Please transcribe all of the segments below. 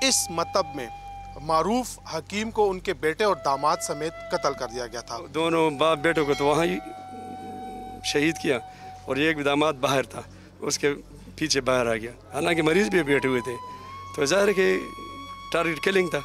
इस मतब में मारूफ हकीम को उनके बेटे और दामाद समेत कत्ल कर दिया गया था। दोनों बाप बेटों को तो वहाँ ही शहीद किया और एक दामाद बाहर था, उसके पीछे बाहर आ गया। हालांकि मरीज भी बैठे हुए थे, तो ज़ाहिर है कि टारगेट किलिंग था।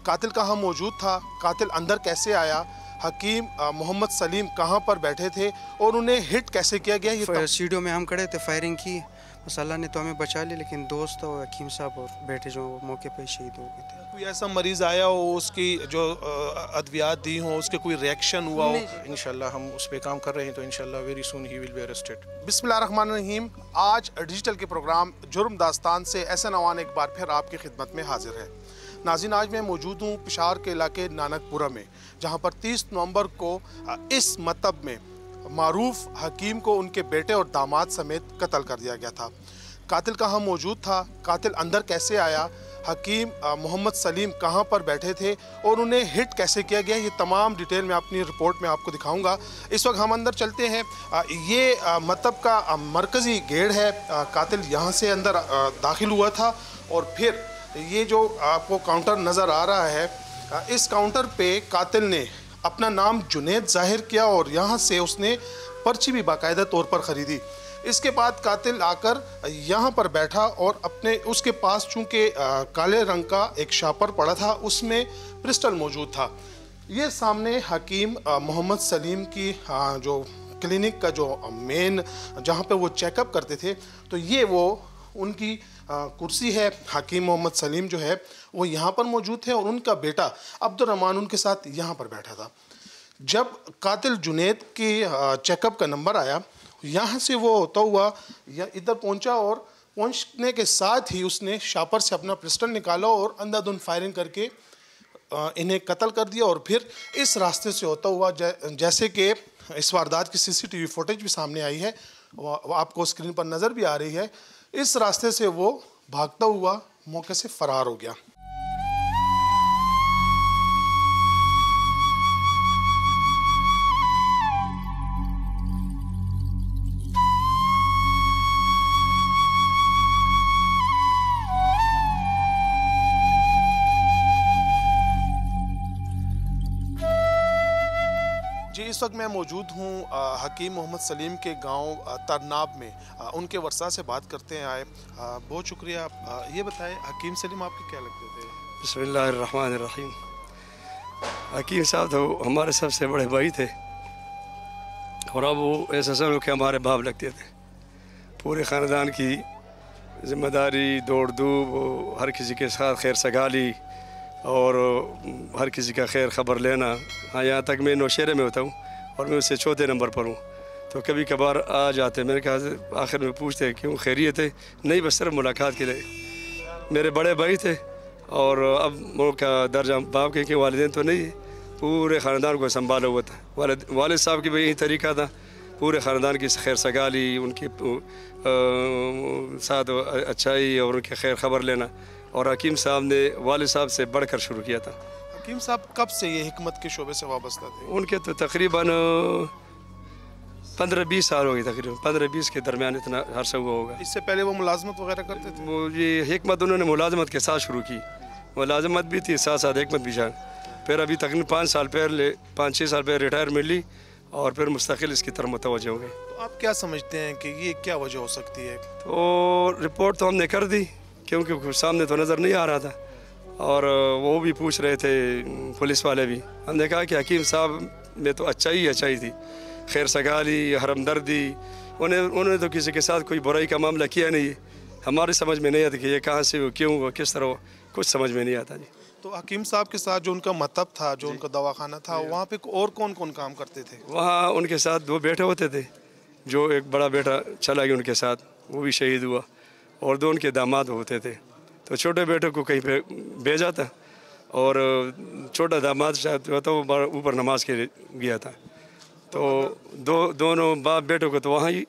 कातिल कहाँ मौजूद था, कातिल अंदर कैसे आया, हकीम मोहम्मद सलीम कहाँ पर बैठे थे और उन्हें हिट कैसे किया गया, ये सीढ़ियों में हम खड़े थे, फायरिंग की, बस अल्लाह ने तो हमें बचा लिया, लेकिन दोस्त और हकीम साहब और बेटे जो मौके पर शहीद हो गए थे। कोई ऐसा मरीज आया हो, उसकी जो अद्वियात दी हो, उसके कोई रिएक्शन हुआ हो? इंशाल्लाह हम उस पर काम कर रहे हैं, तो इंशाल्लाह very soon he will be arrested. बिस्मिल्लाहिर्रहमानिर्रहीम। आज डिजिटल के प्रोग्राम जुर्म दास्तान से एहसन अवान एक बार फिर आपकी खिदमत में हाजिर है। नाज़रीन, आज मैं मौजूद हूँ पिशावर के इलाके नानकपुरा में, जहाँ पर 30 नवंबर को इस मतब में मारूफ हकीम को उनके बेटे और दामाद समेत कत्ल कर दिया गया था। कातिल कहाँ मौजूद था, कातिल अंदर कैसे आया, हकीम मोहम्मद सलीम कहाँ पर बैठे थे और उन्हें हिट कैसे किया गया, ये तमाम डिटेल मैं अपनी रिपोर्ट में आपको दिखाऊंगा। इस वक्त हम अंदर चलते हैं। ये मतब का मरकज़ी गेट है। कातिल यहाँ से अंदर दाखिल हुआ था और फिर ये जो आपको काउंटर नज़र आ रहा है, इस काउंटर पे कातिल ने अपना नाम जुनैद जाहिर किया और यहाँ से उसने पर्ची भी बाकायदा तौर पर ख़रीदी। इसके बाद कातिल आकर यहाँ पर बैठा और अपने उसके पास चूँकि काले रंग का एक शापर पड़ा था, उसमें पिस्टल मौजूद था। ये सामने हकीम मोहम्मद सलीम की जो क्लिनिक का जो मेन जहाँ पे वो चेकअप करते थे, तो ये वो उनकी कुर्सी है। हकीम मोहम्मद सलीम जो है वो यहाँ पर मौजूद थे और उनका बेटा अब्दुर्रहमान उनके साथ यहाँ पर बैठा था। जब कातिल जुनैद की चेकअप का नंबर आया, यहाँ से वो होता हुआ या इधर पहुँचा और पहुँचने के साथ ही उसने शापर से अपना पिस्टल निकाला और अंधाधुंध फायरिंग करके इन्हें कत्ल कर दिया। और फिर इस रास्ते से होता हुआ जैसे कि इस वारदात की सीसीटीवी फुटेज भी सामने आई है, वो आपको स्क्रीन पर नज़र भी आ रही है, इस रास्ते से वो भागता हुआ मौके से फरार हो गया। इस वक्त मैं मौजूद हूँ हकीम मोहम्मद सलीम के गांव तरनाब में। उनके वर्षा से बात करते हैं आए। बहुत शुक्रिया। ये बताएं, हकीम सलीम आपके क्या लगते थे? बिस्मिल्लाहिर्रहमानिर्रहीम। हकीम साहब तो हमारे सबसे बड़े भाई थे और अब वो ऐसा समझो कि हमारे बाप लगते थे। पूरे ख़ानदान की जिम्मेदारी, दौड़ धूप, हर किसी के साथ खैर सगाली और हर किसी का खैर ख़बर लेना। हाँ, यहाँ तक मैं नौशहरे में होता हूँ और मैं उससे चौथे नंबर पर हूँ, तो कभी कभार आ जाते। मैंने कहा आखिर में पूछते क्यों, खैरियत है? नहीं, बस सिर्फ मुलाकात के लिए। मेरे बड़े भाई थे और अब उनका दर्जा बाप के वालिदैन तो नहीं है, पूरे ख़ानदान को संभाला हुआ था। वालिद साहब की भी यही तरीका था, पूरे ख़ानदान की खैर सगाली, उनके साथ अच्छाई और उनके खैर ख़बर लेना। और हकीम साहब ने वालिद साहब से बढ़कर शुरू किया था। हकीम साहब कब से ये हिकमत के शोबे से वाबस्ता थे? उनके तो तकरीबन 15-20 साल हो गए, तकरीबन 15-20 के दरमियान इतना अरसा हुआ होगा। इससे पहले वो मुलाजमत वगैरह करते थे? वो ये हिकमत उन्होंने मुलाजमत के साथ शुरू की, मुलाजमत भी थी साथ साथ हिकमत भी शान। फिर अभी तकरीबन 5-6 साल पहले रिटायरमेंट ली और फिर मुस्तकिल इसकी तरफ मुतवज्जह हो गए। तो आप क्या समझते हैं कि ये क्या वजह हो सकती है? तो रिपोर्ट तो हमने कर दी, क्योंकि सामने तो नज़र नहीं आ रहा था और वो भी पूछ रहे थे, पुलिस वाले भी। हमने कहा कि हकीम साहब में तो अच्छाई थी, खैर सगाली, हरमदर्दी, उन्होंने तो किसी के साथ कोई बुराई का मामला किया नहीं है। हमारी समझ में नहीं आता कि ये कहाँ से हो, क्यों हो, किस तरह हो, कुछ समझ में नहीं आता जी। तो हकीम साहब के साथ जो उनका मतब था, जो उनका दवाखाना था, वहाँ पे और कौन कौन काम करते थे? वहाँ उनके साथ 2 बेटे होते थे, जो एक बड़ा बेटा चला गया उनके साथ, वो भी शहीद हुआ, और 2 उनके दामाद होते थे। तो छोटे बेटे को कहीं पे भेजा था और छोटा दामाद शायद तो ऊपर नमाज के लिए गया था। तो दोनों बाप बेटों को तो वहाँ ही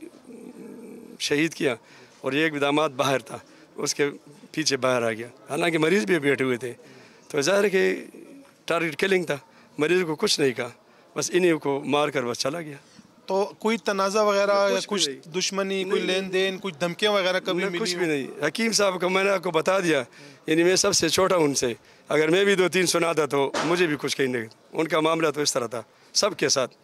शहीद किया और एक दामाद बाहर था, उसके पीछे बाहर आ गया। हालांकि मरीज़ भी बैठे हुए थे, तो ज़ाहिर है कि टारगेट किलिंग था। मरीज़ को कुछ नहीं कहा, बस इन्हीं को मार कर बस चला गया। तो कोई तनाज़ा वगैरह या कुछ भी कुछ नहीं। दुश्मनी, कोई लेन देन, कुछ धमकियाँ वगैरह कभी कुछ मिली भी नहीं। हकीम साहब को मैंने आपको बता दिया, यानी मैं सबसे छोटा हूँ उनसे। अगर मैं भी 2-3 सुनाता तो मुझे भी कुछ कहीं नहीं। उनका मामला तो इस तरह था सबके साथ।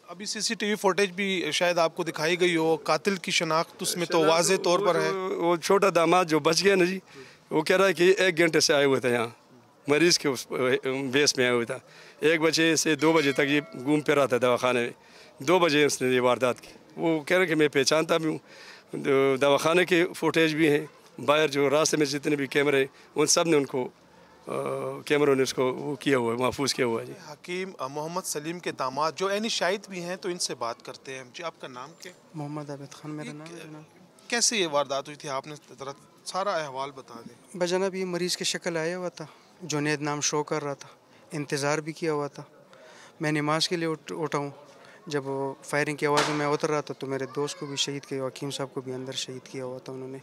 अभी सीसीटीवी फुटेज भी शायद आपको दिखाई गई हो, कातिल की शनाख्त उसमें तो वाज़े तौर पर है। वो छोटा दामाद जो बच गया ना जी, वो कह रहा है कि 1 घंटे से आए हुए थे यहाँ, मरीज़ के उस बेस में आया हुआ था। 1 बजे से 2 बजे तक ये घूम फिर रहा था दवाखाने में। 2 बजे उसने ये वारदात की। वो कह रहे हैं कि मैं पहचानता भी हूँ। दवाखाने के फुटेज भी हैं, बाहर जो रास्ते में जितने भी कैमरे, उन सब ने उनको कैमरों ने उसको वो किया हुआ है, महफूज किया हुआ है जी। हकीम मोहम्मद सलीम के दामाद जो ऐनी शाहिद भी हैं, तो इनसे बात करते हैं। जी, आपका नाम क्या? मोहम्मद आबिद खान मेरा नाम है जनाब। कैसे ये वारदात हुई थी, आपने ज़रा सारा अहवाल बता दें। बस जनाब ये मरीज़ की शक्ल आया हुआ था, जुनैद नाम शो कर रहा था, इंतज़ार भी किया हुआ था। मैं नमाज के लिए उठा हूँ। जब वो फायरिंग की आवाज़ में मैं उतर रहा था तो मेरे दोस्त को भी शहीद किया, हकीम साहब को भी अंदर शहीद किया हुआ था उन्होंने।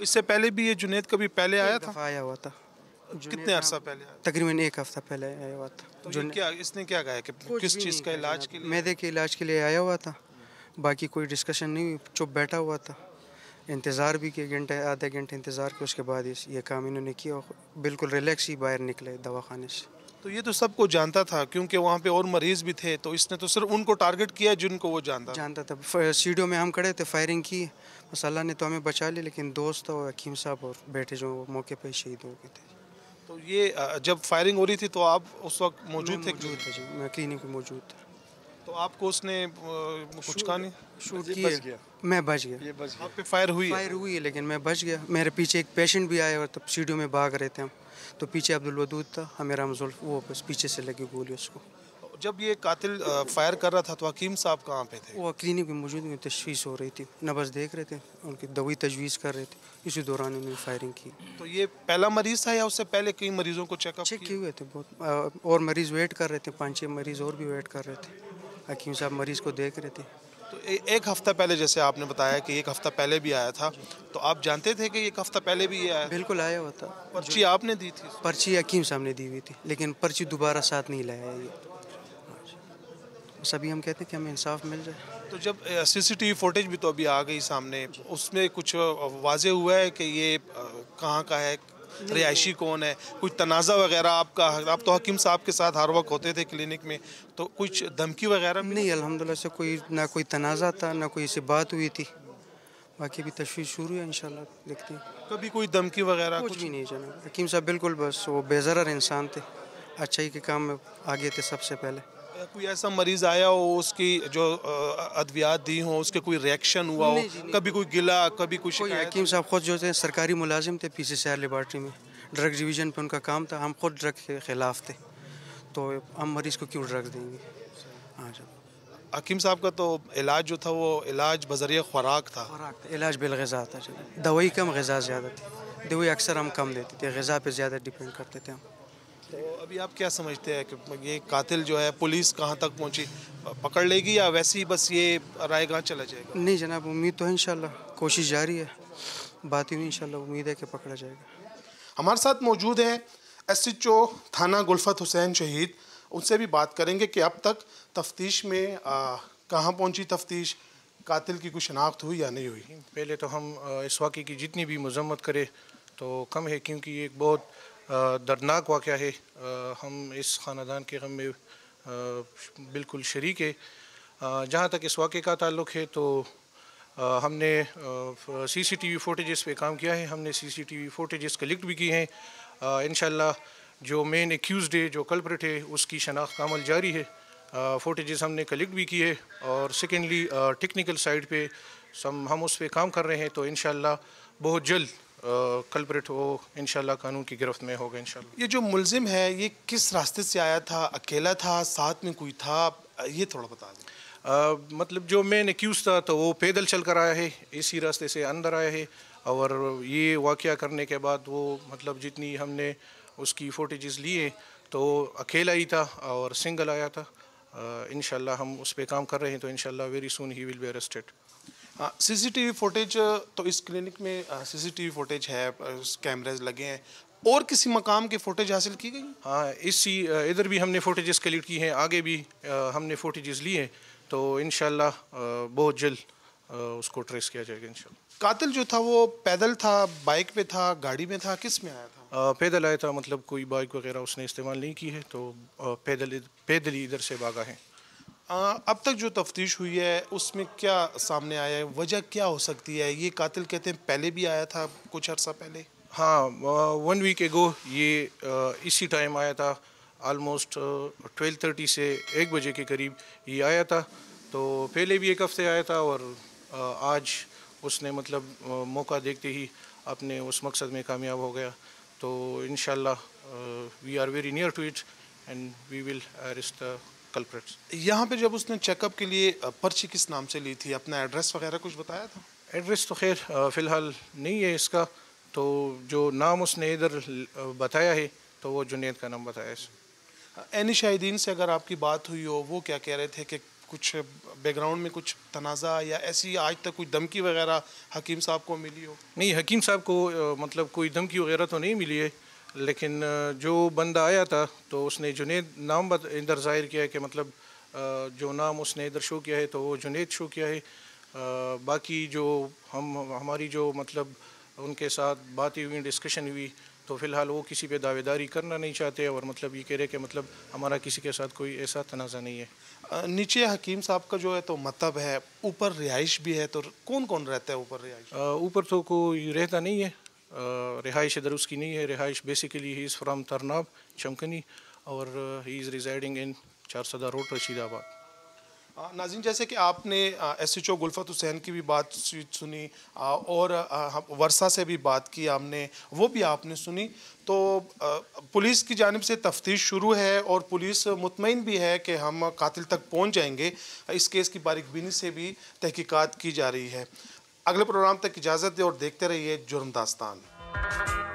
इससे पहले भी ये जुनैद कभी पहले आया था? दफ़ा आया हुआ था। कितने अरसा पहले आया? तकरीबन 1 हफ़्ता पहले आया हुआ था। तो ये क्या इसने क्या कहा है कि किस चीज़ का इलाज के लिए? मैदे के इलाज के लिए आया हुआ था। बाकी कोई डिस्कशन नहीं हुई, चुप बैठा हुआ था। इंतज़ार भी किया, घंटे आधे घंटे इंतज़ार किया, उसके बाद ये काम इन्होंने किया। बिल्कुल रिलैक्स ही बाहर निकले दवाखाने से। तो ये तो सबको जानता था, क्योंकि वहाँ पे और मरीज भी थे, तो इसने तो सिर्फ उनको टारगेट किया जिनको वो जानता था। सीढ़ियों में हम खड़े थे, फायरिंग की, बस अल्लाह ने तो हमें बचा लिया, लेकिन दोस्त और हकीम साहब और बेटे जो मौके पर शहीद हो गए थे। तो ये जब फायरिंग हो रही थी तो आप उस वक्त मौजूद थे? मौजूद था जी, मैं क्लिनिक में मौजूद था। तो आपको उसने कुछ कहा नहीं? शूट किया, मैं बच गया। आप पे फायर हुई? फायर हुई है, लेकिन मैं बच गया। मेरे पीछे एक पेशेंट भी आया और तब सीढ़ियों में भाग रहे थे हम, तो पीछे अब्दुल वदूद था, हमें रमजुल, वो बस पीछे से लगी गोली उसको। जब ये कातिल फायर कर रहा था तो हकीम साहब कहाँ पे थे? वो क्लिनिक में मौजूद में तशवीश हो रही थी, नब्ज़ देख रहे थे, उनकी दवाई तजवीज़ कर रहे थे, इसी दौरान उन्होंने फायरिंग की। तो ये पहला मरीज़ था या उससे पहले कई मरीजों को चेक किए हुए थे बहुत, और मरीज़ वेट कर रहे थे, 5-6 मरीज़ और भी वेट कर रहे थे। हकीम साहब मरीज़ को देख रहे थे। तो 1 हफ्ता पहले, जैसे आपने बताया कि 1 हफ्ता पहले भी आया था, तो आप जानते थे कि 1 हफ्ता पहले भी ये आया? बिल्कुल आया हुआ था। पर्ची आपने दी थी? पर्ची हकीम साहब ने दी हुई थी, लेकिन पर्ची दोबारा साथ नहीं लाया ये। सभी हम कहते हैं कि हमें इंसाफ मिल जाए। तो जब सीसीटीवी फुटेज भी तो अभी आ गई सामने, उसमें कुछ वाजे हुआ है कि ये कहाँ का है, रिहायशी कौन है, कुछ तनाज़ा वगैरह आपका? आप तो हकीम साहब के साथ हर वक्त होते थे क्लिनिक में, तो कुछ धमकी वगैरह? नहीं, अल्हम्दुलिल्लाह से ना कोई तनाज़ा था, ना कोई से बात हुई थी। बाकी भी तशवीश शुरू है, इंशाल्लाह देखते हैं। कभी कोई धमकी वगैरह? कुछ भी नहीं जनाब, हकीम साहब बिल्कुल बस वो बेज़रर इंसान थे, अच्छाई के काम में आगे थे सबसे पहले। कोई ऐसा मरीज आया हो, उसकी जो अद्वियात दी हो, उसके कोई रिएक्शन हुआ हो? कभी कोई गिला, कभी कुछ? हकीम साहब खुद जो थे सरकारी मुलाजिम थे, PCCR लेबॉर्ट्री में ड्रग डिवीज़न पे उनका काम था। हम खुद ड्रग के ख़िलाफ़ थे, तो हम मरीज़ को क्यों ड्रग्स देंगे? हाँ जी। हकीम साहब का तो इलाज जो था वो इलाज बज़रिया खुराक था। इलाज बिलग़िज़ा था, दवाई कम, ग़िज़ा ज़्यादा थी। दवाई अक्सर हम कम देते थे, ग़िज़ा पे ज़्यादा डिपेंड करते थे हम। तो अभी आप क्या समझते हैं कि ये कातिल जो है, पुलिस कहाँ तक पहुँची, पकड़ लेगी या वैसे ही बस ये रायगाह चला जाएगा? नहीं जनाब, उम्मीद तो है, इंशाल्लाह कोशिश जारी है, बात हुई, इंशाल्लाह उम्मीद है कि पकड़ा जाएगा। हमारे साथ मौजूद हैं SHO थाना गुलफत हुसैन शहीद, उनसे भी बात करेंगे कि अब तक तफ्तीश में कहाँ पहुँची तफ्तीश, कातिल की कुछ शनाख्त हुई या नहीं हुई। पहले तो हम इस वाक़े की जितनी भी मजम्मत करें तो कम है, क्योंकि ये एक बहुत दर्दनाक वाक़या है। हम इस ख़ानदान के गम में बिल्कुल शरीक है। जहाँ तक इस वाक़े का ताल्लुक़ है तो हमने CCTV फुटेजेस पे काम किया है, हमने CCTV फुटेजेस कलेक्ट भी की हैं। इंशाल्लाह जो मेन एक्यूज़ड है, जो कल्प्रिट है, उसकी शनाख्त का अमल जारी है। फुटेजेस हमने कलेक्ट भी किए, और सेकेंडली टेक्निकल साइड पे हम उस पर काम कर रहे हैं, तो इंशाल्लाह बहुत जल्द कल्प्रिट वो इंशाल्लाह कानून की गिरफ्त में होगा इंशाल्लाह। ये जो मुलजिम है, ये किस रास्ते से आया था? अकेला था, साथ में कोई था? ये थोड़ा बता दें। मतलब जो मेन एक्यूज़ था तो वो पैदल चल कर आया है, इसी रास्ते से अंदर आया है, और ये वाक़या करने के बाद वो मतलब जितनी हमने उसकी फुटेजेस लिए तो अकेला ही था और सिंगल आया था। इंशाल्लाह हम उस पर काम कर रहे हैं, तो इंशाल्लाह very soon he will be arrested. CCTV footage तो इस क्लिनिक में CCTV फुटेज है, कैमरेज लगे हैं, और किसी मकाम के फुटेज हासिल की गई? हाँ, इधर भी हमने फुटेजेस कलेक्ट की हैं, आगे भी हमने फुटेजेस लिए हैं, तो इंशाल्लाह बहुत जल्द उसको ट्रेस किया जाएगा इंशाल्लाह। कातिल जो था वो पैदल था, बाइक पे था, गाड़ी में था, किस में आया था? पैदल आया था, मतलब कोई बाइक वगैरह उसने इस्तेमाल नहीं की है, तो पैदल ही इधर से भागा है। अब तक जो तफ्तीश हुई है उसमें क्या सामने आया है, वजह क्या हो सकती है? ये कातिल कहते हैं पहले भी आया था कुछ अर्सा पहले। हाँ, 1 वीक एगो ये इसी टाइम आया था, आलमोस्ट 12:30 से 1 बजे के करीब ये आया था। तो पहले भी एक हफ्ते आया था और आज उसने मतलब मौका देखते ही अपने उस मकसद में कामयाब हो गया। तो इंशाल्लाह we are very near to it and we will arrest the culprits. यहाँ पे जब उसने चेकअप के लिए पर्ची किस नाम से ली थी, अपना एड्रेस वगैरह कुछ बताया था? एड्रेस तो खैर फ़िलहाल नहीं है इसका, तो जो नाम उसने इधर बताया है तो वो जुनैद का नाम बताया है। एनी शाहिदीन से अगर आपकी बात हुई हो, वो क्या कह रहे थे कि कुछ बैकग्राउंड में कुछ तनाज़ा या ऐसी आज तक कोई धमकी वगैरह हकीम साहब को मिली हो? नहीं, हकीम साहब को मतलब कोई धमकी वगैरह तो नहीं मिली है, लेकिन जो बंदा आया था तो उसने जुनैद नाम इधर ज़ाहिर किया है कि मतलब जो नाम उसने इधर शो किया है तो वो जुनैद शो किया है। बाकी जो हमारी जो मतलब उनके साथ बातें हुई, डिस्कशन हुई, तो फ़िलहाल वो किसी पे दावेदारी करना नहीं चाहते और मतलब ये कह रहे कि मतलब हमारा किसी के साथ कोई ऐसा तनाज़ा नहीं है। नीचे हकीम साहब का जो है तो मतलब है, ऊपर रिहाइश भी है, तो कौन कौन रहता है ऊपर रिहाइश? ऊपर तो कोई रहता नहीं है, रिहाइश इधर उसकी नहीं है। रिहाइश बेसिकली ही इज़ फ्राम तरनाब चमकनी और he is residing in Charsadda road Rashidabad. नाज़रीन, जैसे कि आपने SHO गुलफत हुसैन की भी बात सुनी और वर्षा से भी बात की हमने, वो भी आपने सुनी। तो पुलिस की जानिब से तफ्तीश शुरू है और पुलिस मुतमईन भी है कि हम कातिल तक पहुंच जाएंगे। इस केस की बारीकबीनी से भी तहकीकात की जा रही है। अगले प्रोग्राम तक इजाज़त दें और देखते रहिए जुर्म दास्तान।